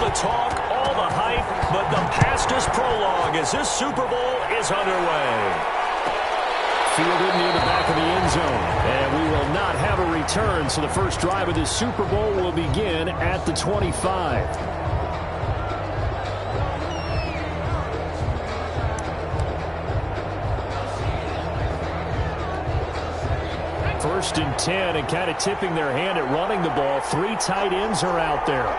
the talk, all the hype, but the past is prologue as this Super Bowl is underway. Fielded near the back of the end zone. And we will not have a return, so the first drive of this Super Bowl will begin at the 25. First and 10, and kind of tipping their hand at running the ball. 3 tight ends are out there.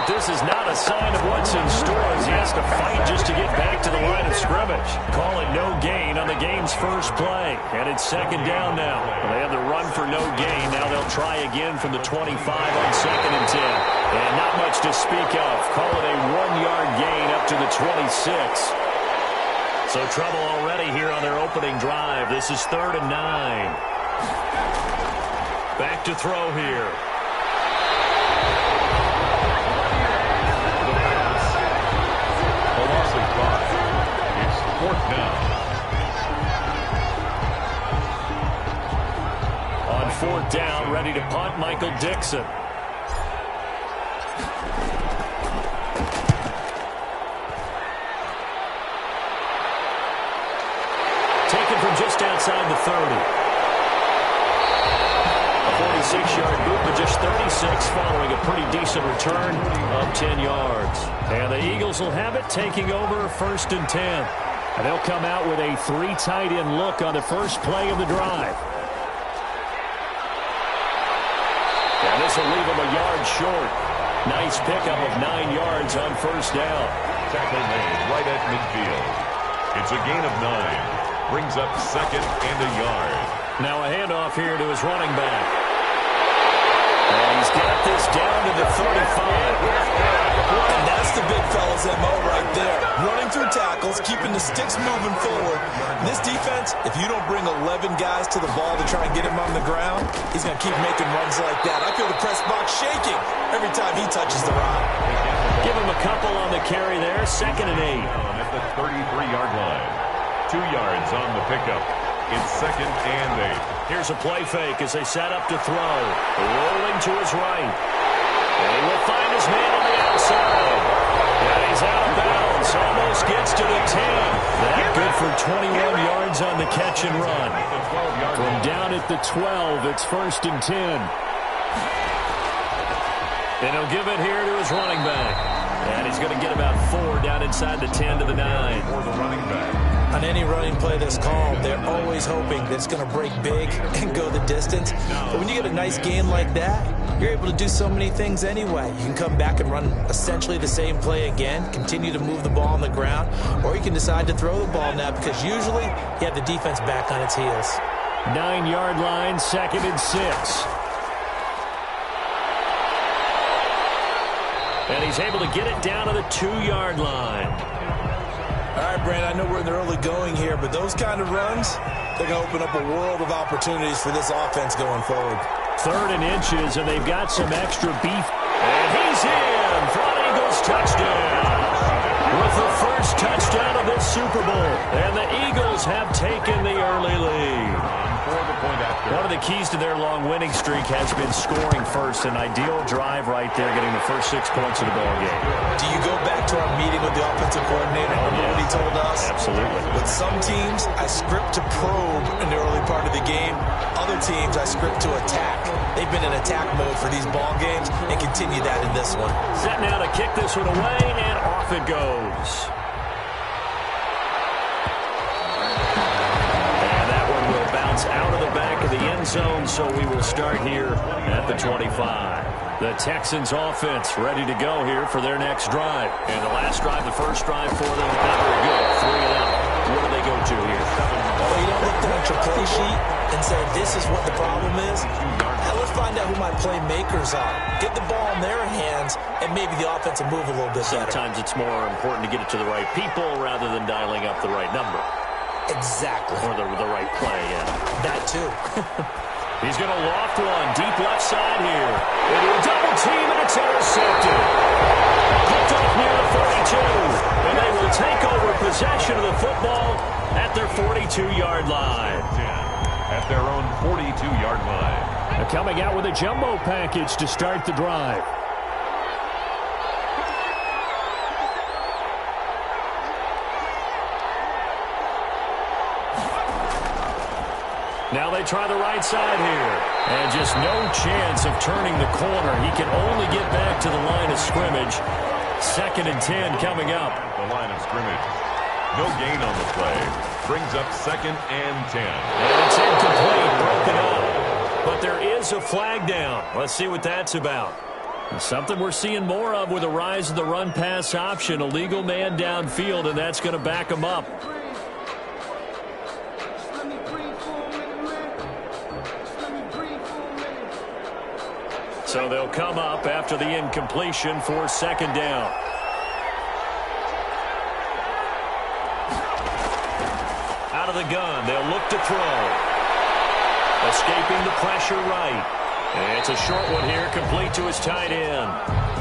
This is not a sign of what's in store as he has to fight just to get back to the line of scrimmage. Call it no gain on the game's first play. And it's second down now. Well, they have the run for no gain. Now they'll try again from the 25 on second and 10. And not much to speak of. Call it a 1-yard gain up to the 26. So trouble already here on their opening drive. This is 3rd and 9. Back to throw here. Fourth down. On 4th down, ready to punt, Michael Dixon. Taken from just outside the 30. A 46-yard boot, but just 36 following a pretty decent return of 10 yards. And the Eagles will have it, taking over 1st and 10. And they'll come out with a 3 tight end look on the first play of the drive. And this will leave them a yard short. Nice pickup of 9 yards on 1st down. Tackle made right at midfield. It's a gain of 9. Brings up 2nd and a yard. Now a handoff here to his running back. And he's got this down to the 35. And that's the big fella's MO right there. Running through tackles, keeping the sticks moving forward. In this defense, if you don't bring 11 guys to the ball to try and get him on the ground, he's going to keep making runs like that. I feel the press box shaking every time he touches the rock. Give him a couple on the carry there. 2nd and 8. At the 33-yard line. 2 yards on the pickup. It's 2nd and 8. Here's a play fake as they set up to throw. Rolling to his right. And he will find his man on the outside. And he's out of bounds. Almost gets to the 10. That good for 21 yards on the catch and run. From down at the 12, it's 1st and 10. And he'll give it here to his running back. And he's going to get about 4 down inside the 10 to the 9. For the running back. On any running play that's called, they're always hoping that it's going to break big and go the distance. But when you get a nice gain like that, you're able to do so many things anyway. You can come back and run essentially the same play again, continue to move the ball on the ground, or you can decide to throw the ball now because usually you have the defense back on its heels. 9-yard line, 2nd and 6. And he's able to get it down to the 2-yard line. All right, Brandon, I know we're in the early going here, but those kind of runs, they're going to open up a world of opportunities for this offense going forward. 3rd and inches, and they've got some extra beef. And he's in for an Eagles touchdown. With the first touchdown of this Super Bowl. And the Eagles have taken the early lead. One of the keys to their long winning streak has been scoring first. An ideal drive right there, getting the first 6 points of the ball game. Do you go back to our meeting with the offensive coordinator? Remember what he told us? Absolutely. With some teams, I script to probe in the early part of the game. Other teams, I script to attack. They've been in attack mode for these ball games and continue that in this one. Set now to kick this one away, and off it goes. And that one will bounce out of the back of the end zone, so we will start here at the 25. The Texans offense ready to go here for their next drive. And the last drive, the first drive for them, not very good. 3 and out. What do they go to here? Well, you don't look down at your play sheet and say, this is what the problem is. Now let's find out who my playmakers are. Get the ball in their hands, and maybe the offense will move a little bit better. Sometimes it's more important to get it to the right people rather than dialing up the right number. Exactly. Or the right play, yeah. That too. He's going to loft one deep left side here. Into a double team, and it's intercepted. Picked off near the 42. And they will take over possession of the football 42-yard line. At their own 42-yard line. They're coming out with a jumbo package to start the drive. Now they try the right side here. And just no chance of turning the corner. He can only get back to the line of scrimmage. 2nd and 10 coming up. The line of scrimmage. No gain on the play. Brings up 2nd and 10. And it's incomplete, broken up. But there is a flag down. Let's see what that's about. Something we're seeing more of with the rise of the run-pass option. A legal man downfield, and that's going to back him up. So they'll come up after the incompletion for 2nd down. Out of the gun, they'll look to throw. Escaping the pressure right. And it's a short one here, complete to his tight end.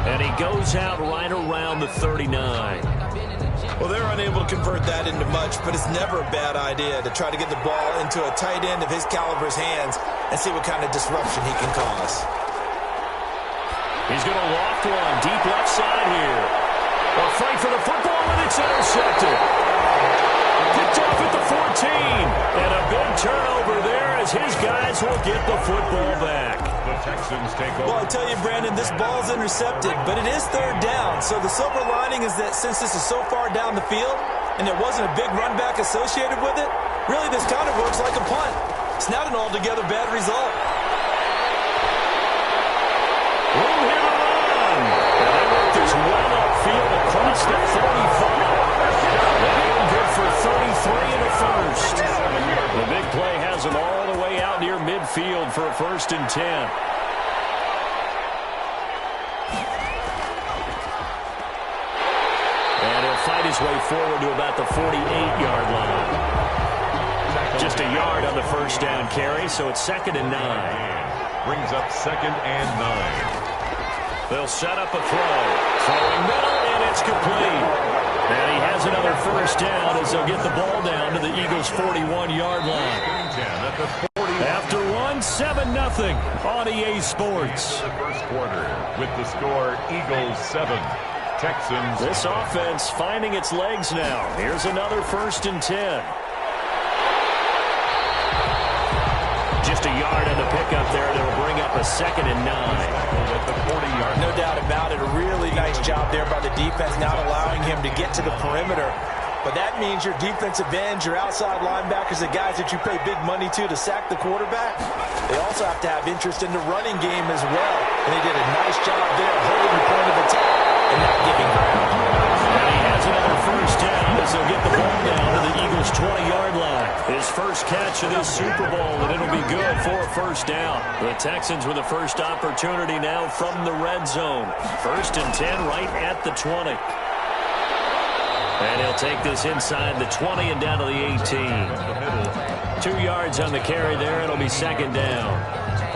And he goes out right around the 39. Well, they're unable to convert that into much, but it's never a bad idea to try to get the ball into a tight end of his caliber's hands and see what kind of disruption he can cause. He's going to loft one deep left side here. A fight for the football, and it's intercepted. Picked off at the 14. And a big turnover there as his guys will get the football back. The Texans take over. Well, I tell you, Brandon, this ball's intercepted, but it is 3rd down. So the silver lining is that since this is so far down the field and there wasn't a big run back associated with it, really this kind of works like a punt. It's not an altogether bad result. Room here to run. And they work this well upfield across the 45. They're good for 33 in the first. The big play has them all the way out near midfield for a 1st and 10. And he'll fight his way forward to about the 48-yard line. Just a yard on the 1st down carry, so it's 2nd and 9. Brings up 2nd and 9. They'll set up a throw. Throwing middle, and it's complete. And he has another 1st down as they'll get the ball down to the Eagles' 41-yard line. After one, 7-0 on EA Sports. The first quarter with the score Eagles 7, Texans. This offense finding its legs now. Here's another 1st and 10. Just a yard on the pickup there. They'll bring up a 2nd and 9. No doubt about it. A really nice job there by the defense, not allowing him to get to the perimeter. But that means your defensive ends, your outside linebackers, the guys that you pay big money to sack the quarterback, they also have to have interest in the running game as well. And they did a nice job there holding the point of attack and not giving ground. And he has another 1st down as they'll get the ball down to the Eagles' 20-yard line. His first catch of this Super Bowl, and it'll be good for a 1st down. The Texans with the first opportunity now from the red zone. 1st and 10 right at the 20. And he'll take this inside the 20 and down to the 18. 2 yards on the carry there. It'll be 2nd down.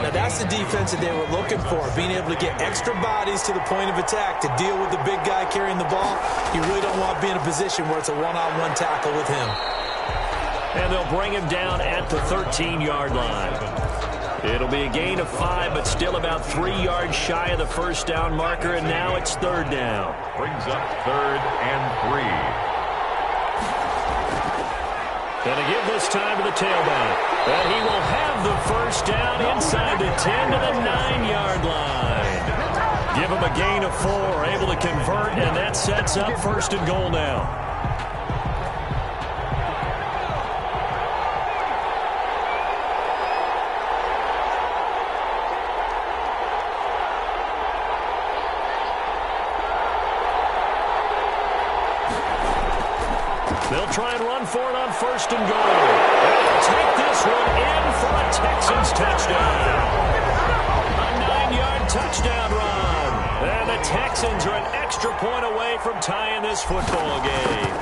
Now that's the defense that they were looking for, being able to get extra bodies to the point of attack to deal with the big guy carrying the ball. You really don't want to be in a position where it's a one-on-one tackle with him. And they'll bring him down at the 13-yard line. It'll be a gain of 5, but still about 3 yards shy of the 1st down marker, and now it's 3rd down. Brings up 3rd and 3. Gonna give this time to the tailback. And he will have the 1st down inside the 10 to the 9-yard line. Give him a gain of 4, able to convert, and that sets up 1st and goal now. They'll try and run for it on 1st and goal. They'll take this one in for a Texans touchdown. A 9-yard touchdown run. And the Texans are an extra point away from tying this football game.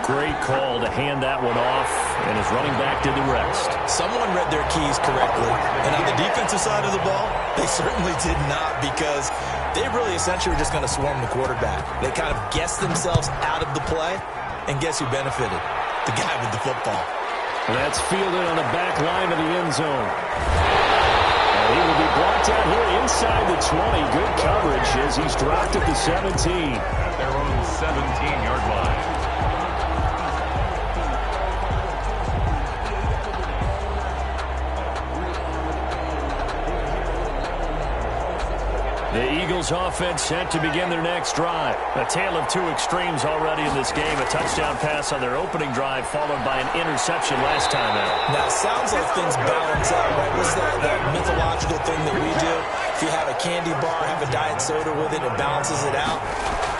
Great call to hand that one off, and his running back did the rest. Someone read their keys correctly. And on the defensive side of the ball, they certainly did not, because they really essentially were just going to swarm the quarterback. They kind of guessed themselves out of the play. And guess who benefited? The guy with the football. That's fielded on the back line of the end zone. And he will be brought down here inside the 20. Good coverage as he's dropped at the 17. At their own 17-yard line. The Eagles offense set to begin their next drive. A tale of two extremes already in this game. A touchdown pass on their opening drive followed by an interception last time out. Now, it sounds like things balance out, right? What's that mythological thing that we do? If you have a candy bar, have a diet soda with it, it balances it out.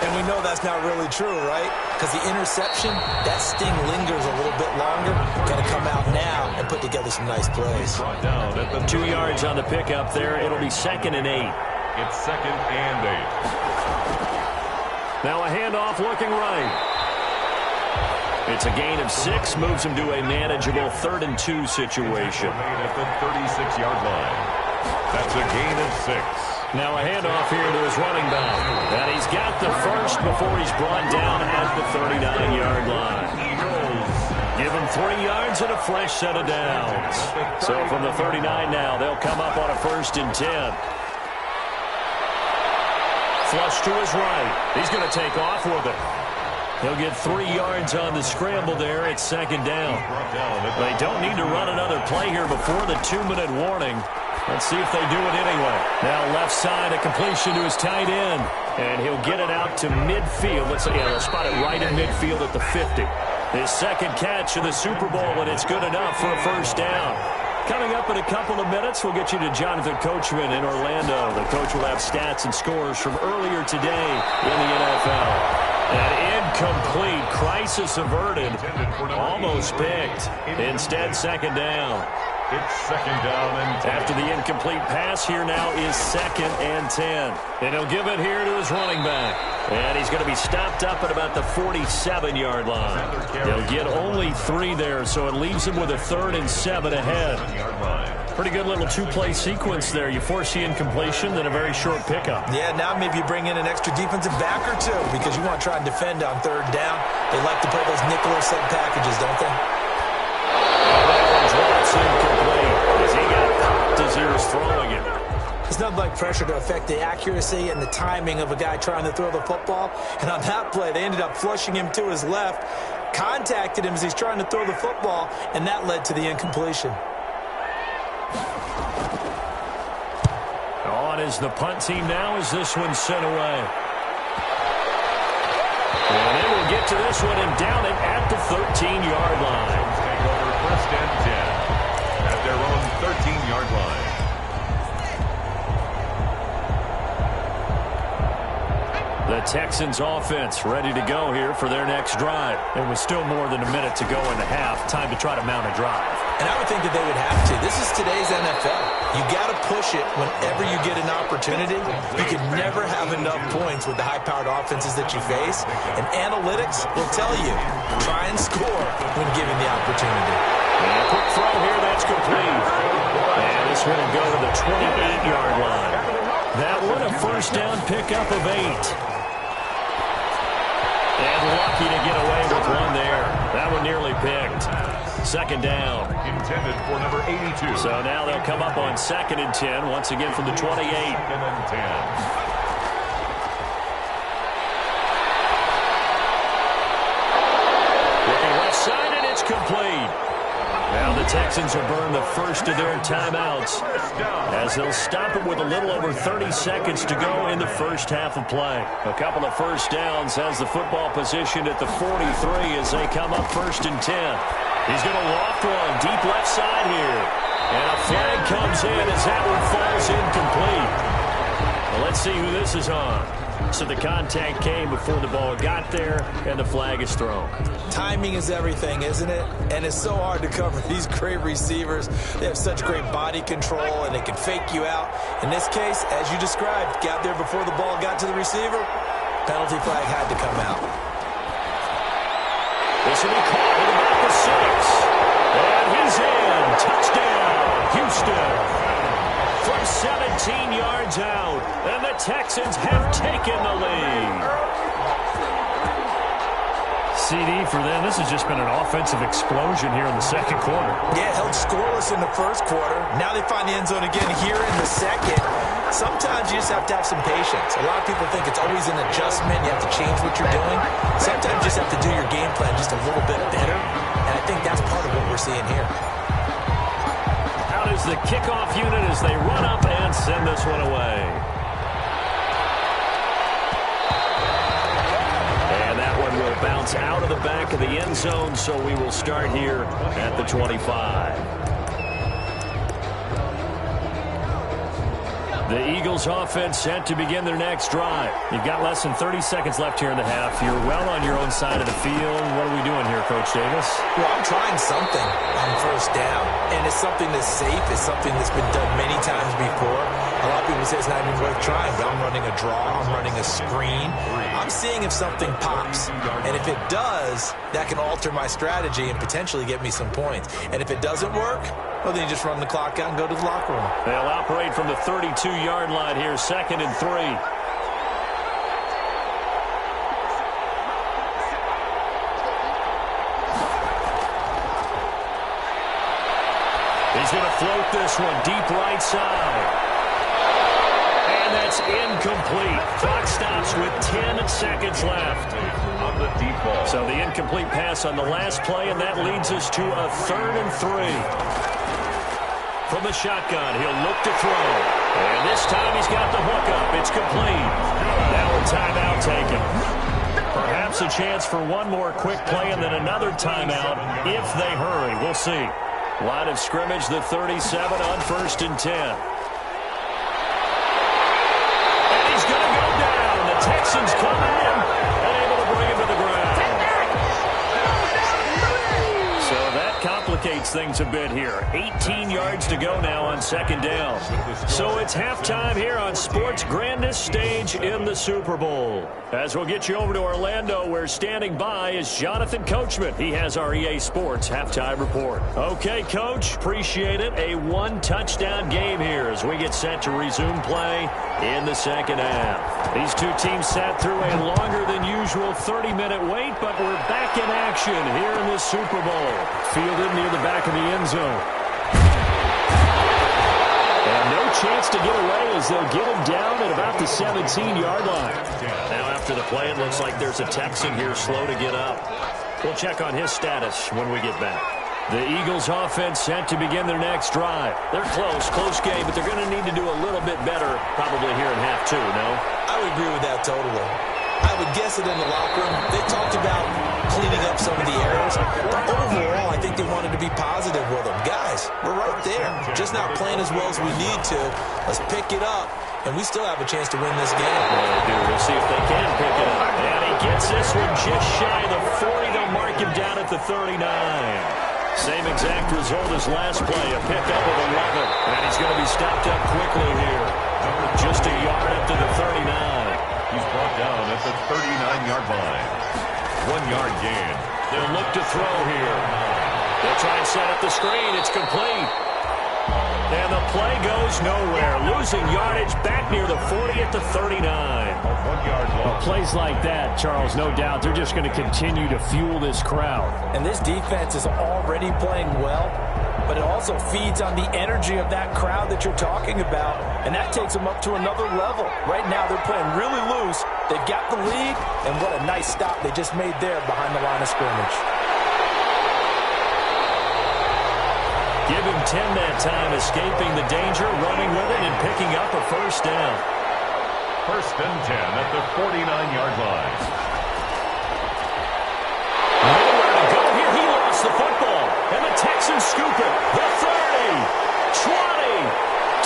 And we know that's not really true, right? Because the interception, that sting lingers a little bit longer. Got to come out now and put together some nice plays. 2 yards on the pickup there. It'll be 2nd and 8. It's 2nd and 8. Now a handoff looking right. It's a gain of 6, moves him to a manageable 3rd and 2 situation. Made at the 36-yard line. That's a gain of 6. Now a handoff here to his running back. And he's got the first before he's brought down at the 39-yard line. Give him 3 yards and a fresh set of downs. So from the 39 now, they'll come up on a 1st and 10. Flush to his right. He's going to take off with it. He'll get 3 yards on the scramble there. It's 2nd down. They don't need to run another play here before the 2-minute warning. Let's see if they do it anyway. Now left side, a completion to his tight end. And he'll get it out to midfield. Let's see, they'll spot it right in midfield at the 50. His 2nd catch of the Super Bowl, and it's good enough for a 1st down. Coming up in a couple of minutes, we'll get you to Jonathan Coachman in Orlando. The coach will have stats and scores from earlier today in the NFL. An incomplete, crisis averted, almost picked. Instead, 2nd down. It's 2nd down and 10. After the incomplete pass, here now is 2nd and 10. And he'll give it here to his running back. And he's going to be stopped up at about the 47-yard line. They'll get only 3 there, so it leaves him with a 3rd and 7 ahead. Pretty good little 2-play sequence there. You force the incompletion, then a very short pickup. Yeah, now maybe you bring in an extra defensive back or two because you want to try and defend on 3rd down. They like to play those nickel or sub packages, don't they? Drops incomplete as he got popped as he was throwing it. There's nothing like pressure to affect the accuracy and the timing of a guy trying to throw the football. And on that play, they ended up flushing him to his left, contacted him as he's trying to throw the football, and that led to the incompletion. On is the punt team now as this one's sent away. And they will get to this one and down it at the 13-yard line. Take over 1st and 10 at their own 13-yard line. The Texans offense ready to go here for their next drive. And with still more than a minute to go in the half, time to try to mount a drive. And I would think that they would have to. This is today's NFL. You got to push it whenever you get an opportunity. You can never have enough points with the high-powered offenses that you face. And analytics will tell you, try and score when given the opportunity. And a quick throw here, that's complete. And this one will go to the 28-yard line. That one a 1st down pickup of 8. And lucky to get away with one there. That one nearly picked. 2nd down. Intended for number 82. So now they'll come up on 2nd and 10, once again from the 28. 2nd and 10. Looking left side, and it's complete. Now the Texans will burn the first of their timeouts as they'll stop it with a little over 30 seconds to go in the first half of play. A couple of 1st downs has the football position at the 43 as they come up 1st and 10. He's going to loft one deep left side here. And a flag comes in as that one falls incomplete. Well, let's see who this is on. So the contact came before the ball got there, and the flag is thrown. Timing is everything, isn't it? And it's so hard to cover these great receivers. They have such great body control, and they can fake you out. In this case, as you described, got there before the ball got to the receiver. Penalty flag had to come out. This will be caught at about the 6. And he's in. Touchdown, Houston. From 17 yards out, and the Texans have taken the lead. CD for them. This has just been an offensive explosion here in the second quarter. Yeah, held scoreless in the first quarter. Now they find the end zone again here in the second. Sometimes you just have to have some patience. A lot of people think it's always an adjustment. You have to change what you're doing. Sometimes you just have to do your game plan just a little bit better. And I think that's part of what we're seeing here. Out is the kickoff unit as they run up and send this one away. And that one will bounce out of the back of the end zone, so we will start here at the 25. The Eagles offense set to begin their next drive. You've got less than 30 seconds left here in the half. You're well on your own side of the field. What are we doing here, Coach Davis? Well, I'm trying something on first down, and it's something that's safe. It's something that's been done many times before. A lot of people say it's not even worth trying, but I'm running a draw. I'm running a screen. I'm seeing if something pops, and if it does, that can alter my strategy and potentially get me some points. And if it doesn't work, well, then you just run the clock out and go to the locker room. They'll operate from the 32-yard line here, 2nd and 3. He's going to float this one deep right side. And that's incomplete. Clock stops with 10 seconds left. On the deep ball. So the incomplete pass on the last play, and that leads us to a 3rd and 3. From the shotgun, he'll look to throw. And this time he's got the hook up. It's complete. Now a timeout taken. Perhaps a chance for one more quick play and then another timeout if they hurry. We'll see. Line of scrimmage, the 37 on 1st and 10. And he's going to go down. The Texans come in and able to bring him to the ground. So that complicates things a bit here. 18 yards to go now on 2nd down. So it's halftime here on sports' grandest stage in the Super Bowl. As we'll get you over to Orlando, where standing by is Jonathan Coachman. He has our EA Sports halftime report. Okay, Coach, appreciate it. A one-touchdown game here as we get set to resume play in the second half. These two teams sat through a longer than usual 30-minute wait, but we're back in action here in the Super Bowl. Fielded near the back of the end zone. And no chance to get away as they'll get him down at about the 17-yard line. Now after the play, it looks like there's a Texan here slow to get up. We'll check on his status when we get back. The Eagles offense set to begin their next drive. They're close game, but they're going to need to do a little bit better probably here in half 2, no? I would agree with that totally. I would guess it in the locker room. They talked about cleaning up some of the errors. But overall, I think they wanted to be positive with them. Guys, we're right there. Just not playing as well as we need to. Let's pick it up, and we still have a chance to win this game. Well, they do. We'll see if they can pick it up. And he gets this one just shy of the 40. They'll mark him down at the 39. Same exact result as last play, a pickup of 11. And he's going to be stopped up quickly here. Just a yard up to the 39. He's brought down at the 39-yard line. 1-yard gain. They'll look to throw here. They'll try and set up the screen. It's complete. And the play goes nowhere. Losing yardage back near the 40 at the 39. 1-yard loss. Plays like that, Charles, no doubt, they're just going to continue to fuel this crowd. And this defense is already playing well, but it also feeds on the energy of that crowd that you're talking about, and that takes them up to another level. Right now, they're playing really loose. They've got the lead, and what a nice stop they just made there behind the line of scrimmage. Give him 10 that time, escaping the danger, running with it, and picking up a first down. 1st and 10 at the 49-yard line. Nowhere to go here. He lost the football, and the Texans scoop it. The 30, 20,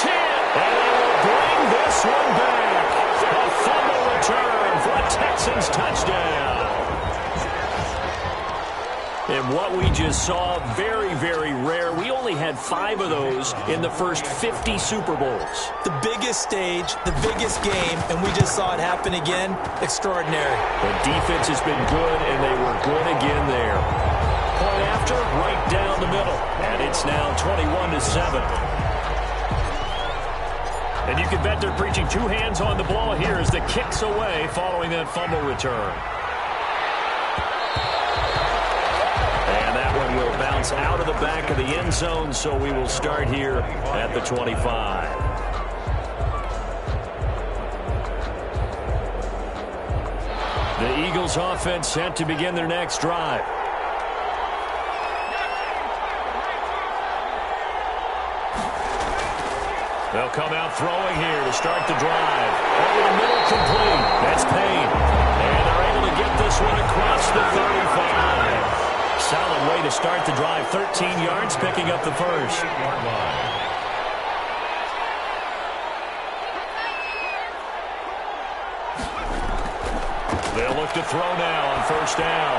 10, and they will bring this one back. A fumble return for a Texans touchdown. And what we just saw, very, very rare. We only had 5 of those in the first 50 Super Bowls. The biggest stage, the biggest game, and we just saw it happen again. Extraordinary. The defense has been good, and they were good again there. Point after, right down the middle. And it's now 21-7. And you can bet they're preaching 2 hands on the ball here as the kick's away following that fumble return. bounce out of the back of the end zone, so we will start here at the 25. The Eagles offense set to begin their next drive. They'll come out throwing here to start the drive. Over the middle, complete. That's Payne. And they're able to get this one across the 35. Solid way to start the drive. 13 yards, picking up the first. They'll look to throw now on first down.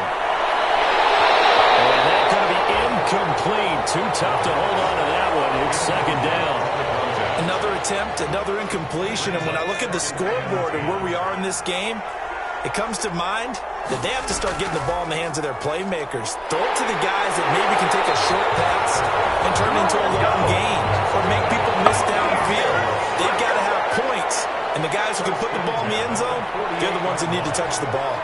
And that's going to be incomplete. Too tough to hold on to that one. It's second down. Another attempt, another incompletion, and when I look at the scoreboard and where we are in this game, it comes to mind that they have to start getting the ball in the hands of their playmakers. Throw it to the guys that maybe can take a short pass and turn it into a long gain or make people miss downfield. They've got to have points, and the guys who can put the ball in the end zone, they're the ones that need to touch the ball.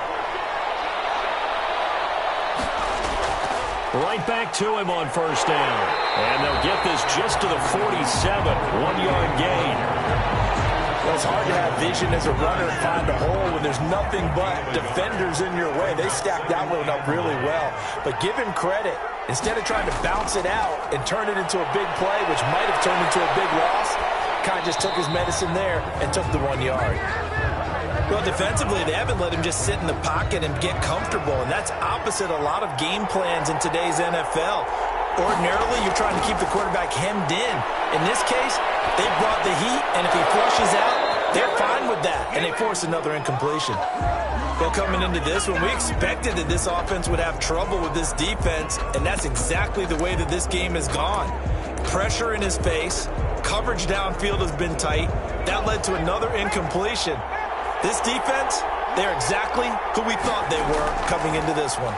Right back to him on first down. And they'll get this just to the 47, 1-yard gain. Well, it's hard to have vision as a runner and find a hole when there's nothing but defenders in your way. They stacked that one up really well. But give him credit. Instead of trying to bounce it out and turn it into a big play, which might have turned into a big loss, kind of just took his medicine there and took the 1 yard. Well, defensively, they haven't let him just sit in the pocket and get comfortable, and that's opposite a lot of game plans in today's NFL. Ordinarily, you're trying to keep the quarterback hemmed in. In this case, they brought the heat, and if he flushes out, they're fine with that, and they force another incompletion. Well, coming into this one, we expected that this offense would have trouble with this defense, and that's exactly the way that this game has gone. Pressure in his face, coverage downfield has been tight. That led to another incompletion. This defense, they're exactly who we thought they were coming into this one.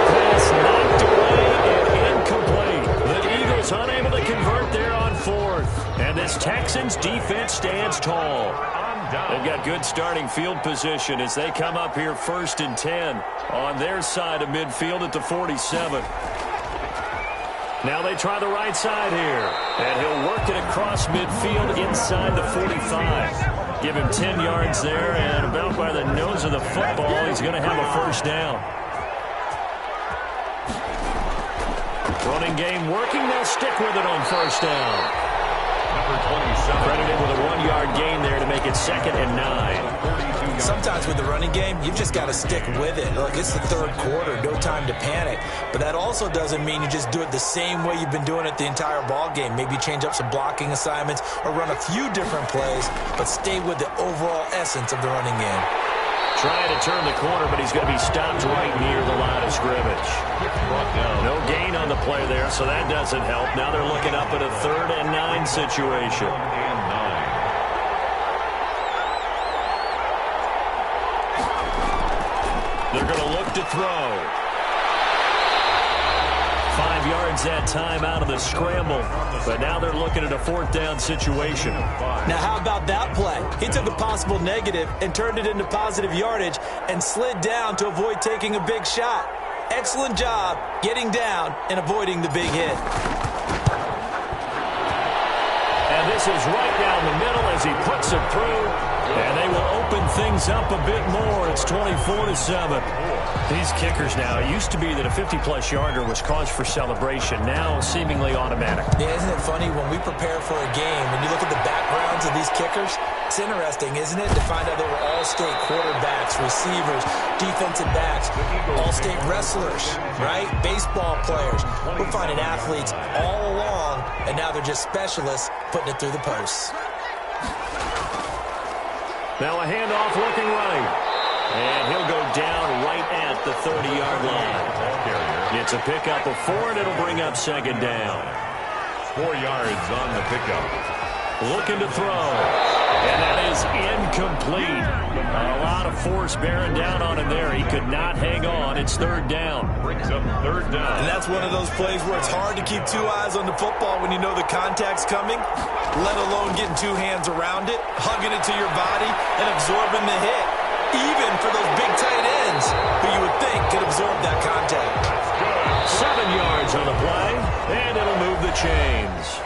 Pass knocked away and incomplete. The Eagles unable to convert there on fourth. And this Texans defense stands tall. They've got good starting field position as they come up here 1st and 10 on their side of midfield at the 47. Now they try the right side here. And he'll work it across midfield inside the 45. Give him 10 yards there, and about by the nose of the football, he's going to have a first down. Running game working. They'll stick with it on first down. Number 27. Credited with a 1-yard gain there to make it 2nd and 9. Sometimes with the running game, you've just got to stick with it. Look, it's the third quarter, no time to panic. But that also doesn't mean you just do it the same way you've been doing it the entire ball game. Maybe change up some blocking assignments or run a few different plays, but stay with the overall essence of the running game. Trying to turn the corner, but he's going to be stopped right near the line of scrimmage. No gain on the play there, so that doesn't help. Now they're looking up at a 3rd and 9 situation. They're going to look to throw. 5 yards that time out of the scramble. But now they're looking at a 4th down situation. Now, how about that play? He took a possible negative and turned it into positive yardage and slid down to avoid taking a big shot. Excellent job getting down and avoiding the big hit. And this is right down the middle as he puts it through. And they will open things up a bit more. It's 24-7. These kickers now, it used to be that a 50-plus yarder was cause for celebration. Now, seemingly automatic. Yeah, isn't it funny? When we prepare for a game, when you look at the backgrounds of these kickers, it's interesting, isn't it, to find out they were all-state quarterbacks, receivers, defensive backs, all-state wrestlers, right? Baseball players. We're finding athletes all along, and now they're just specialists putting it through the posts. Now a handoff looking right. And he'll go down right at the 30-yard line. It's a pickup of 4, and it'll bring up 2nd down. 4 yards on the pickup. Looking to throw. And that is incomplete. A lot of force bearing down on him there. He could not hang on. It's 3rd down. Brings up 3rd down. And that's one of those plays where it's hard to keep 2 eyes on the football when you know the contact's coming, let alone getting 2 hands around it, hugging it to your body, and absorbing the hit. even for those big tight ends, who you would think could absorb that contact. 7 yards on the play, and it'll move the chains.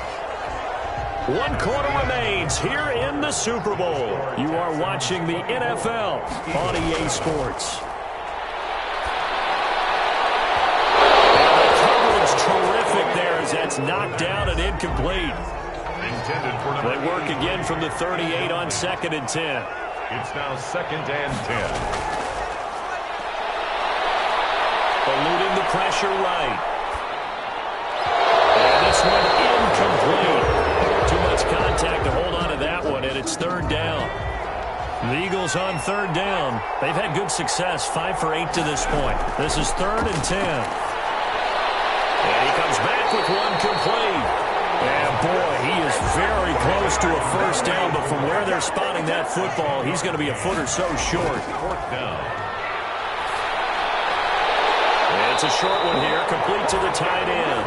1 quarter remains here in the Super Bowl. You are watching the NFL on EA Sports. And the coverage terrific there as that's knocked down and incomplete. They work again from the 38 on 2nd and 10. It's now 2nd and 10. Eluding the pressure right. And this one incomplete. Too much contact to hold on to that one, and it's 3rd down. The Eagles on 3rd down. They've had good success, 5 for 8 to this point. This is 3rd and 10. And he comes back with one complete. And boy, he is very close to a 1st down, but from where they're spotting that football, he's going to be a foot or so short. 4th down. It's a short one here, complete to the tight end.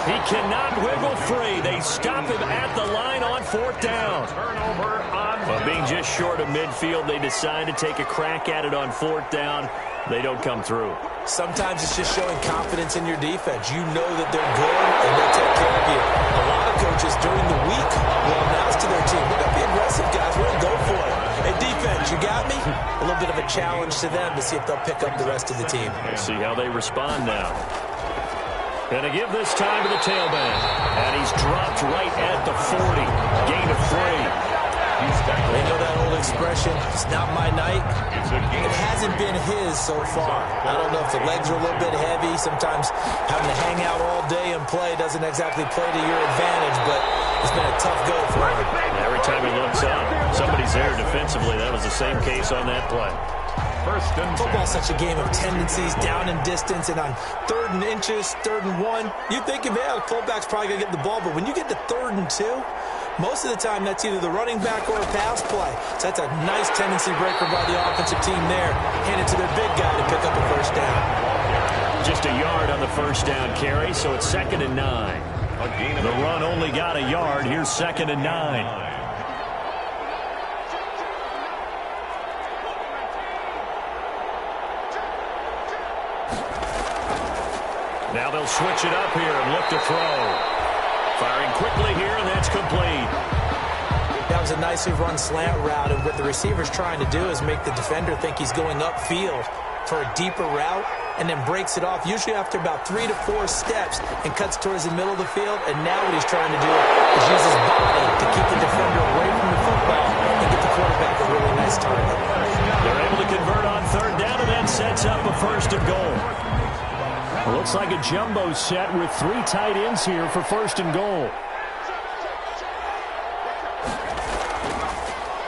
He cannot wiggle free. They stop him at the line on 4th down. Turnover on. But being just short of midfield, they decide to take a crack at it on 4th down. They don't come through. Sometimes it's just showing confidence in your defense. You know that they're good and they'll take care of you. A lot of coaches during the week will announce to their team, we're going to be aggressive, guys. We're going to go for it. Hey, defense, you got me? A little bit of a challenge to them to see if they'll pick up the rest of the team. Let's see how they respond now. Going to give this time to the tailback. And he's dropped right at the 40. Gain of 3. They know that old expression, it's not my night. It hasn't been his so far. I don't know if the legs are a little bit heavy. Sometimes having to hang out all day and play doesn't exactly play to your advantage, but it's been a tough go for him. Every time he looks up, somebody's there defensively. That was the same case on that play. Football's such a game of tendencies, down and distance, and on 3rd and inches, 3rd and 1, you think, yeah, the fullback's probably going to get the ball, but when you get to 3rd and 2, most of the time that's either the running back or a pass play. So that's a nice tendency breaker by the offensive team there. Hand it to their big guy to pick up a 1st down. Just a yard on the 1st down carry, so it's 2nd and 9. The run only got a yard. Here's 2nd and 9. Now they'll switch it up here and look to throw. Firing quickly here, and that's complete. That was a nicely run slant route, and what the receiver's trying to do is make the defender think he's going upfield for a deeper route, and then breaks it off, usually after about 3 to 4 steps, and cuts towards the middle of the field. And now what he's trying to do is use his body to keep the defender away from the football and get the quarterback a really nice target. They're able to convert on 3rd down, and that sets up a 1st and goal. It looks like a jumbo set with 3 tight ends here for 1st and goal.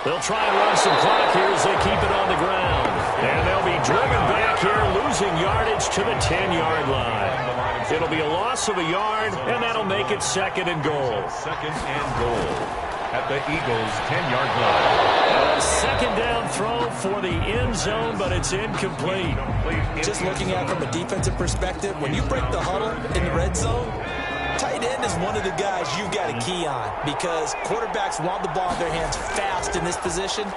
They'll try and run some clock here as they keep it on the ground. And they'll be driven back here, losing yardage to the 10-yard line. It'll be a loss of a yard, and that'll make it 2nd and goal. 2nd and goal at the Eagles' 10-yard line. A 2nd down throw for the end zone, but it's incomplete. Just looking at it from a defensive perspective, when you break the huddle in the red zone, tight end is one of the guys you've got to key on, because quarterbacks want the ball in their hands fast in this position,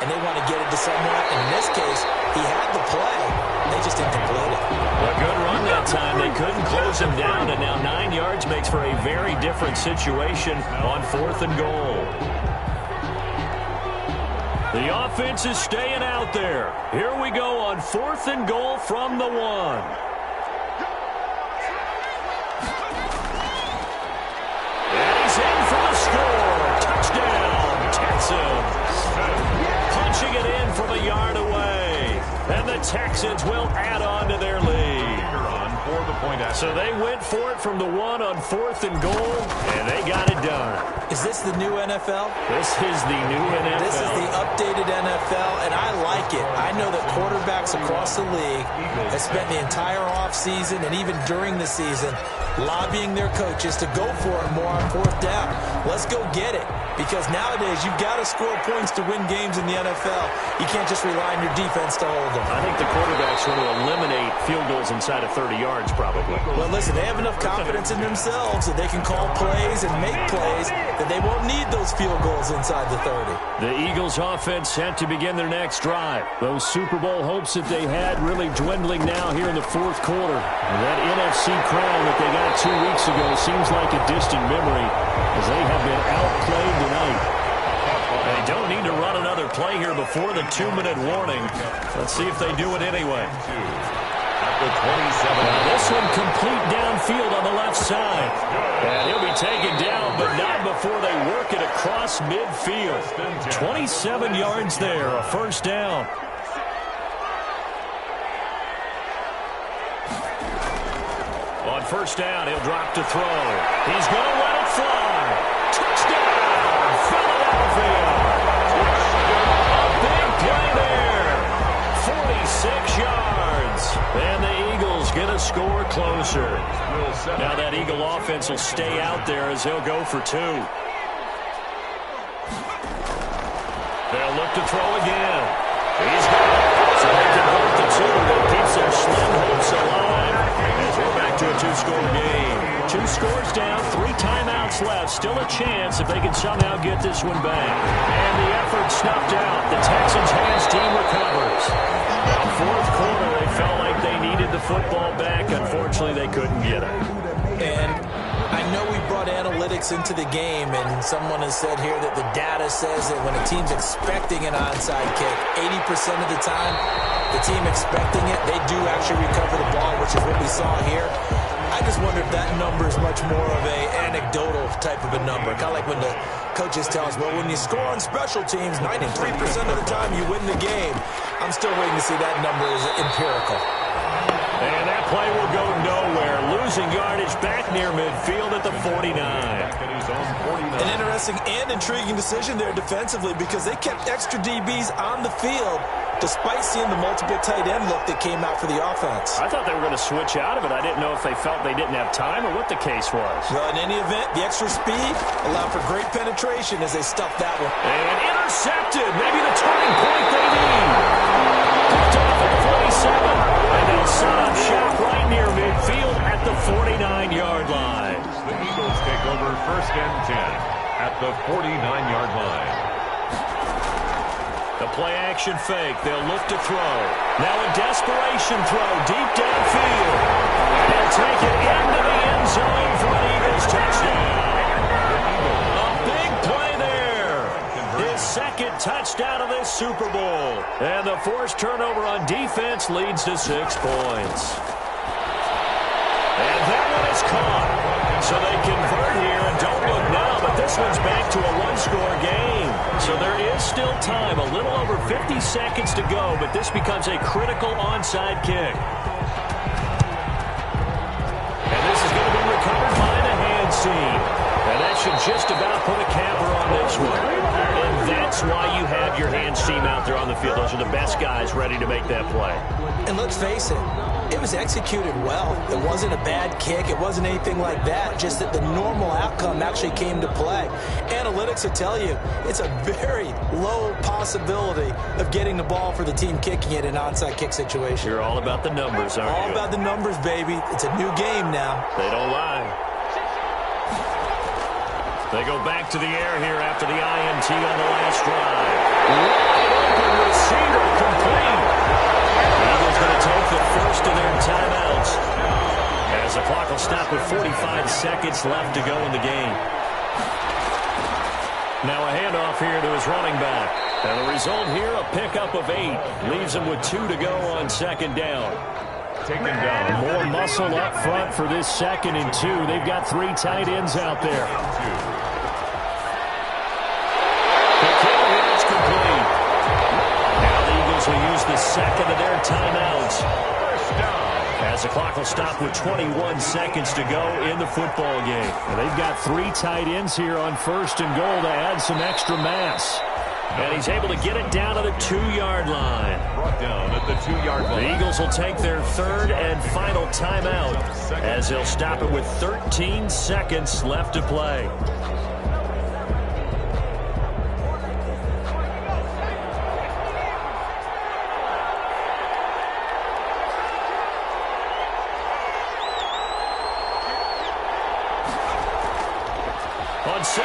and they want to get it to someone. And in this case, he had the play. They just didn't complete it. A good run that time. They couldn't close him down, and now 9 yards makes for a very different situation on 4th and goal. The offense is staying out there. Here we go on 4th and goal from the 1. And he's in for the score. Touchdown, Texans. Punching it in from a yard away. And the Texans will add on to their lead. For the point after. So they went for it from the 1 on 4th and goal, and they got it done. Is this the new NFL? This is the new NFL. This is the updated NFL, and I like it. I know that quarterbacks across the league have spent the entire offseason and even during the season lobbying their coaches to go for it more on 4th down. Let's go get it, because nowadays you've got to score points to win games in the NFL. You can't just rely on your defense to hold them. I think the quarterbacks want to eliminate field goals inside of 30 yards, probably. Well, listen, they have enough confidence in themselves that they can call plays and make plays that they won't need those field goals inside the 30. The Eagles offense set to begin their next drive. Those Super Bowl hopes that they had really dwindling now here in the fourth quarter. And that NFC crown that they got 2 weeks ago seems like a distant memory as they have been outplayed tonight. They don't need to run another play here before the 2-minute warning. Let's see if they do it anyway. Now this one complete downfield on the left side. And he'll be taken down, but not before they work it across midfield. 27 yards there, a first down. On first down, he'll drop to throw. He's going to let it fly. Touchdown, Philadelphia. A big play there. 46 yards. And the Eagles get a score closer. Now that Eagle offense will stay out there as they'll go for 2. They'll look to throw again. He's got it. So they convert the 2. That keeps their slim hopes alive as we're back to a 2-score game. 2 scores down, 3 timeouts left. Still a chance if they can somehow get this one back. And the effort snuffed out. The Texans' hands team recovers. Fourth quarter, they felt like they needed the football back. Unfortunately, they couldn't get it. And I know we brought analytics into the game, and someone has said here that the data says that when a team's expecting an onside kick, 80% of the time, the team expecting it, they do actually recover the ball, which is what we saw here. I just wonder if that number is much more of a anecdotal type of a number. Kind of like when the coaches tell us, well, when you score on special teams, 93% of the time you win the game. I'm still waiting to see that number is empirical. And that play will go nowhere. Losing yardage back near midfield at the 49. An interesting and intriguing decision there defensively because they kept extra DBs on the field despite seeing the multiple tight end look that came out for the offense. I thought they were going to switch out of it. I didn't know if they felt they didn't have time or what the case was. Well, in any event, the extra speed allowed for great penetration as they stuffed that one. And intercepted. Maybe the turning point they need. Picked off at the 47. And they'll set up shop right near midfield at the 49-yard line. The Eagles take over 1st and 10 at the 49-yard line. The play-action fake. They'll look to throw. Now a desperation throw deep downfield. And take it into the end zone for an Eagles touchdown. A big play there. His 2nd touchdown of this Super Bowl. And the forced turnover on defense leads to 6 points. And that one is caught. So they convert here and don't look now, but this one's back to a 1-score game. So there is still time, a little over 50 seconds to go, but this becomes a critical onside kick. And this is going to be recovered by the hands team. And that should just about put a capper on this one. And that's why you have your hands team out there on the field. Those are the best guys ready to make that play. And let's face it, it was executed well. It wasn't a bad kick. It wasn't anything like that. Just that the normal outcome actually came to play. Analytics will tell you it's a very low possibility of getting the ball for the team kicking it in an onside kick situation. You're all about the numbers, aren't you? All about the numbers, baby. It's a new game now. They don't lie. They go back to the air here after the INT on the last drive. Wide open receiver complete. The Eagles going to take the first of their timeouts as the clock will stop with 45 seconds left to go in the game. Now a handoff here to his running back. And the result here, a pickup of 8. Leaves him with 2 to go on 2nd down. Taken down. More muscle up front for this 2nd and 2. They've got 3 tight ends out there. It's complete. Now the Eagles will use the 2nd of their timeouts. First down. As the clock will stop with 21 seconds to go in the football game. And they've got 3 tight ends here on 1st and goal to add some extra mass. And he's able to get it down to the 2-yard line. Brought down at the 2-yard line. The Eagles will take their 3rd and final timeout as they'll stop it with 13 seconds left to play.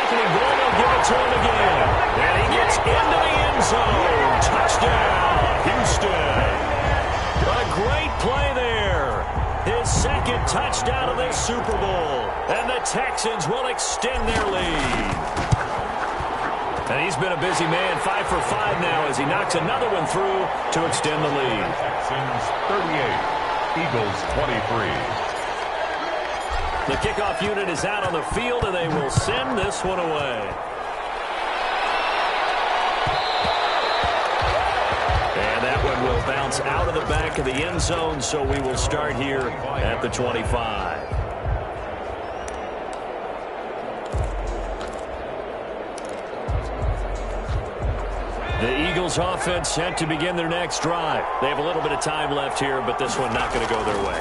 second and goal. They'll give it to him again. And he gets into the end zone. Touchdown, Houston. A great play there. His second touchdown of this Super Bowl. And the Texans will extend their lead. And he's been a busy man, 5 for 5 now as he knocks another one through to extend the lead. Texans 38, Eagles 23. The kickoff unit is out on the field, and they will send this one away. And that one will bounce out of the back of the end zone, so we will start here at the 25. The Eagles offense set to begin their next drive. They have a little bit of time left here, but this one not going to go their way.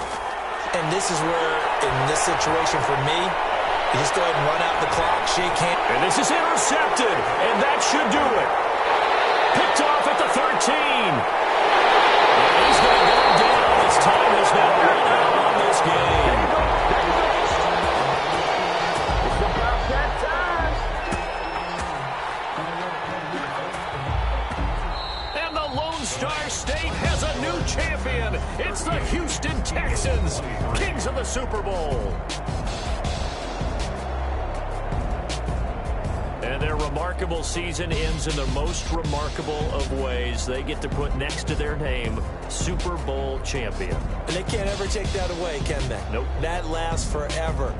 And this is where, in this situation for me, you just go ahead and run out the clock, shake hands. And this is intercepted, and that should do it. Picked off at the 13. And he's going to go down. His time has now run out on this game. It's about that time. And the Lone Star State has a new champion. It's the Houston Texans, kings of the Super Bowl. And their remarkable season ends in the most remarkable of ways. They get to put next to their name, Super Bowl champion. And they can't ever take that away, can they? Nope. That lasts forever.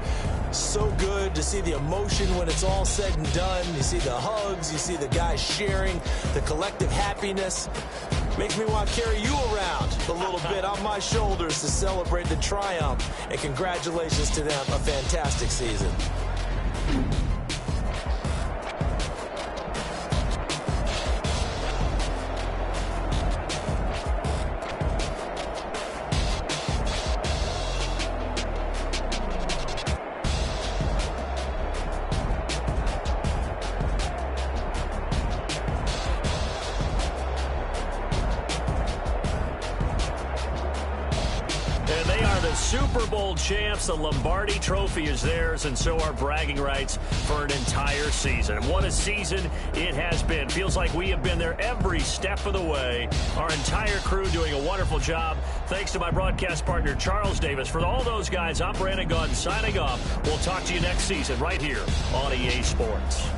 So good to see the emotion when it's all said and done. You see the hugs, you see the guys sharing, the collective happiness. Makes me want to carry you around a little bit on my shoulders to celebrate the triumph. And congratulations to them, a fantastic season. Super Bowl champs. The Lombardi Trophy is theirs, and so are bragging rights for an entire season. What a season it has been. Feels like we have been there every step of the way. Our entire crew doing a wonderful job. Thanks to my broadcast partner, Charles Davis. For all those guys, I'm Brandon Gaudin signing off. We'll talk to you next season right here on EA Sports.